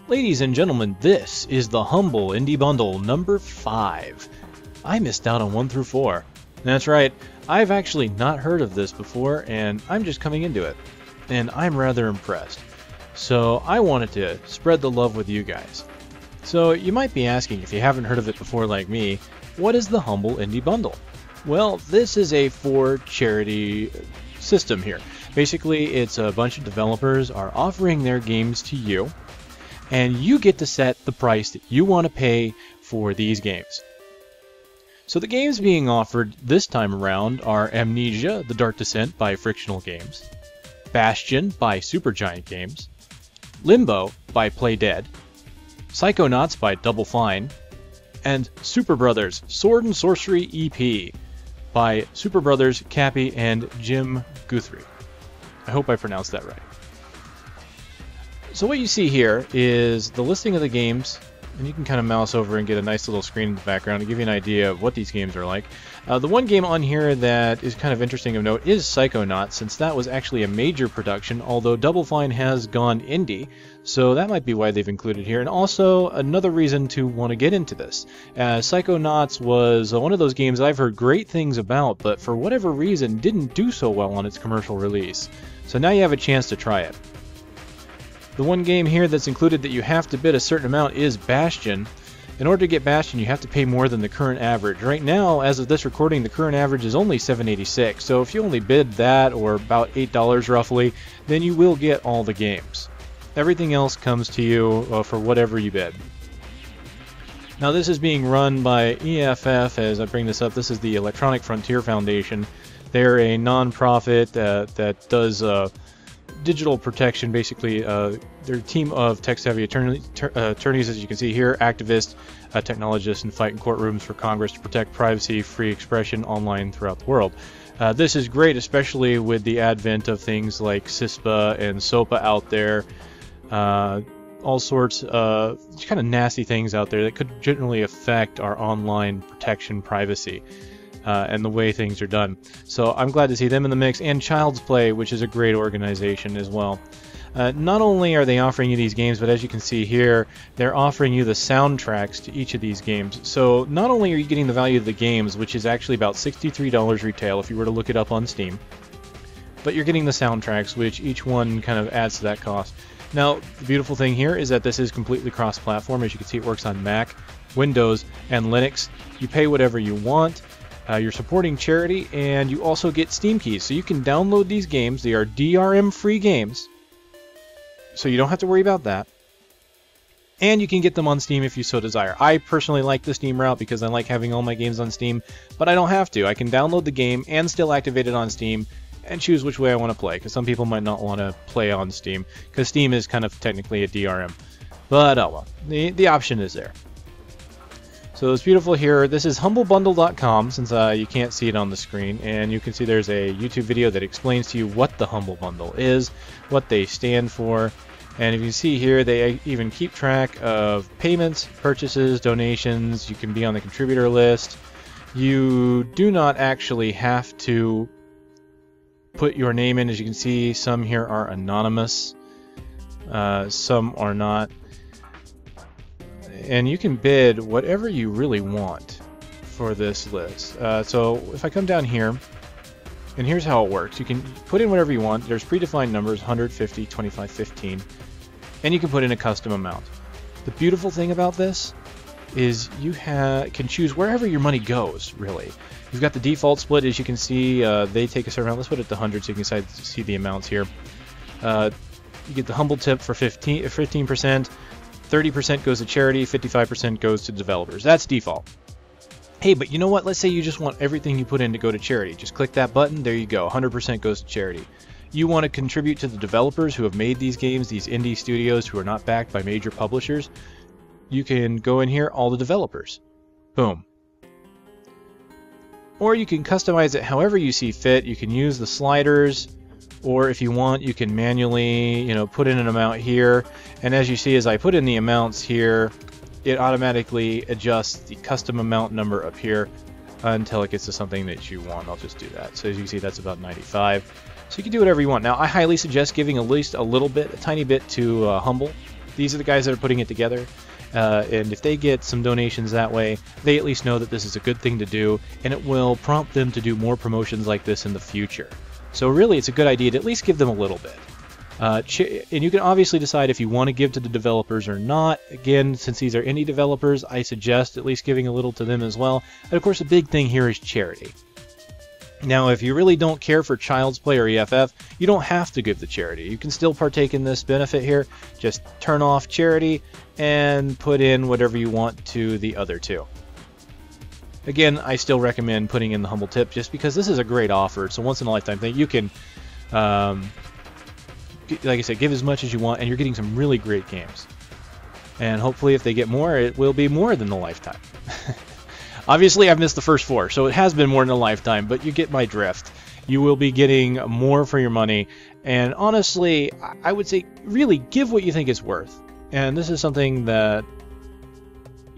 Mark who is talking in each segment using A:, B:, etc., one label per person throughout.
A: Ladies and gentlemen, this is the Humble Indie Bundle number 5. I missed out on 1 through 4. That's right, I've actually not heard of this before, and I'm just coming into it. And I'm rather impressed. So I wanted to spread the love with you guys. So you might be asking, if you haven't heard of it before like me, what is the Humble Indie Bundle? Well, this is a for charity system here. Basically, it's a bunch of developers are offering their games to you, and you get to set the price that you want to pay for these games. So the games being offered this time around are Amnesia: The Dark Descent by Frictional Games, Bastion by Supergiant Games, Limbo by Play Dead, Psychonauts by Double Fine, and Superbrothers Sword and Sworcery EP by Superbrothers Cappy and Jim Guthrie. I hope I pronounced that right. So what you see here is the listing of the games, and you can kind of mouse over and get a nice little screen in the background to give you an idea of what these games are like. The one game on here that is kind of interesting of note is Psychonauts, since that was actually a major production, although Double Fine has gone indie, so that might be why they've included here. And also another reason to want to get into this. Psychonauts was one of those games I've heard great things about, but for whatever reason didn't do so well on its commercial release. So now you have a chance to try it. The one game here that's included that you have to bid a certain amount is Bastion. In order to get Bastion, you have to pay more than the current average. Right now, as of this recording, the current average is only $7.86. So if you only bid that, or about $8 roughly, then you will get all the games. Everything else comes to you for whatever you bid. Now this is being run by EFF. As I bring this up, this is the Electronic Frontier Foundation. They're a non-profit that does digital protection. Basically, they're a team of tech-savvy attorneys, as you can see here, activists, technologists, and fight in courtrooms for Congress to protect privacy, free expression online throughout the world. This is great, especially with the advent of things like CISPA and SOPA out there. All sorts of kind of nasty things out there that could generally affect our online protection privacy. And the way things are done. So I'm glad to see them in the mix, and Child's Play, which is a great organization as well. Not only are they offering you these games, but as you can see here, they're offering you the soundtracks to each of these games. So not only are you getting the value of the games, which is actually about $63 retail if you were to look it up on Steam, but you're getting the soundtracks, which each one kind of adds to that cost. Now, the beautiful thing here is that this is completely cross-platform. As you can see, it works on Mac, Windows, and Linux. You pay whatever you want. You're supporting charity, and you also get Steam keys, so you can download these games. They are DRM-free games, so you don't have to worry about that. And you can get them on Steam if you so desire. I personally like the Steam route because I like having all my games on Steam, but I don't have to. I can download the game and still activate it on Steam and choose which way I want to play, because some people might not want to play on Steam, because Steam is kind of technically a DRM. But oh well, the option is there. So it's beautiful here. This is humblebundle.com, since you can't see it on the screen, and you can see there's a YouTube video that explains to you what the Humble Bundle is, what they stand for, and if you see here, they even keep track of payments, purchases, donations. You can be on the contributor list. You do not actually have to put your name in. As you can see, some here are anonymous, some are not. And you can bid whatever you really want for this list. So if I come down here, and here's how it works. You can put in whatever you want. There's predefined numbers, 100, 50, 25, 15, and you can put in a custom amount. The beautiful thing about this is you can choose wherever your money goes, really. You've got the default split, as you can see. They take a certain amount. Let's put it to 100 so you can see the amounts here. You get the humble tip for 15%. 30% goes to charity, 55% goes to developers. That's default. Hey, but you know what? Let's say you just want everything you put in to go to charity. Just click that button, there you go. 100% goes to charity. You want to contribute to the developers who have made these games, these indie studios who are not backed by major publishers. You can go in here, all the developers. Boom. Or you can customize it however you see fit. You can use the sliders, or if you want, you can manually, put in an amount here. And as you see, as I put in the amounts here, it automatically adjusts the custom amount number up here until it gets to something that you want. I'll just do that. So as you can see, that's about 95. So you can do whatever you want. Now, I highly suggest giving at least a little bit, a tiny bit to Humble. These are the guys that are putting it together. And if they get some donations that way, they at least know that this is a good thing to do, and it will prompt them to do more promotions like this in the future. So really, it's a good idea to at least give them a little bit. And you can obviously decide if you want to give to the developers or not. Again, since these are indie developers, I suggest at least giving a little to them as well. And of course, the big thing here is charity. Now, if you really don't care for Child's Play or EFF, you don't have to give to charity. You can still partake in this benefit here. Just turn off charity and put in whatever you want to the other two. Again, I still recommend putting in the humble tip just because this is a great offer. It's a once-in-a-lifetime thing. You can, like I said, give as much as you want, and you're getting some really great games. And hopefully if they get more, it will be more than a lifetime. Obviously, I've missed the first 4, so it has been more than a lifetime, but you get my drift. You will be getting more for your money, and honestly, I would say really give what you think it's worth. And this is something that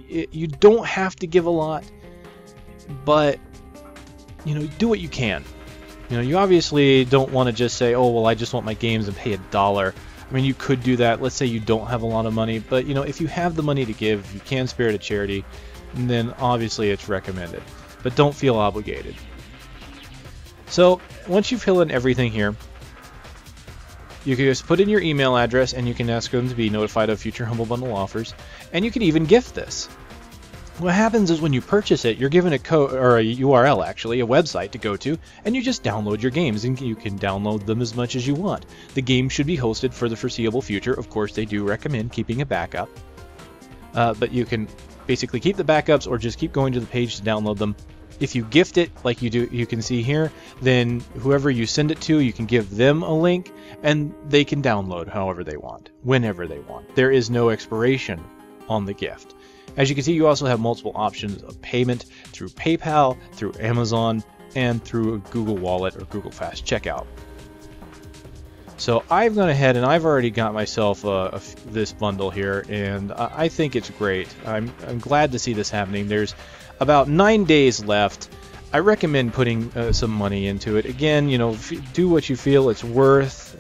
A: you don't have to give a lot, but do what you can. You obviously don't want to just say, oh, well, I just want my games and pay $1. I mean, you could do that. Let's say you don't have a lot of money, but if you have the money to give, you can spare it to charity, and then obviously it's recommended. But don't feel obligated. So once you fill in everything here, you can just put in your email address and you can ask them to be notified of future Humble Bundle offers, and you can even gift this. What happens is when you purchase it, you're given a code, or a URL actually, a website to go to, and you just download your games, and you can download them as much as you want. The game should be hosted for the foreseeable future. Of course, they do recommend keeping a backup, but you can basically keep the backups or just keep going to the page to download them. If you gift it, like you can see here, then whoever you send it to, you can give them a link, and they can download however they want, whenever they want. There is no expiration on the gift. As you can see, you also have multiple options of payment through PayPal, through Amazon, and through a Google Wallet or Google Fast Checkout. So I've gone ahead and I've already got myself this bundle here, and I think it's great. I'm glad to see this happening. There's about 9 days left. I recommend putting some money into it. Again, do what you feel it's worth.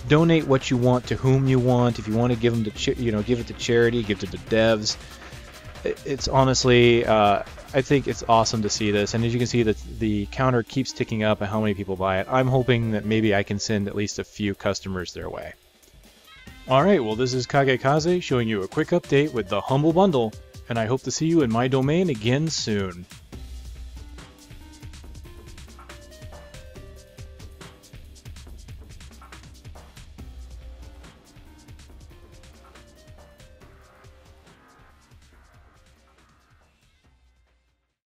A: Donate what you want to whom you want. If you want to give them to give it to charity, give it to the devs. It's honestly, I think it's awesome to see this, and as you can see, the counter keeps ticking up and how many people buy it. I'm hoping that maybe I can send at least a few customers their way. Alright, well, this is Kagekaze showing you a quick update with the Humble Bundle, and I hope to see you in my domain again soon.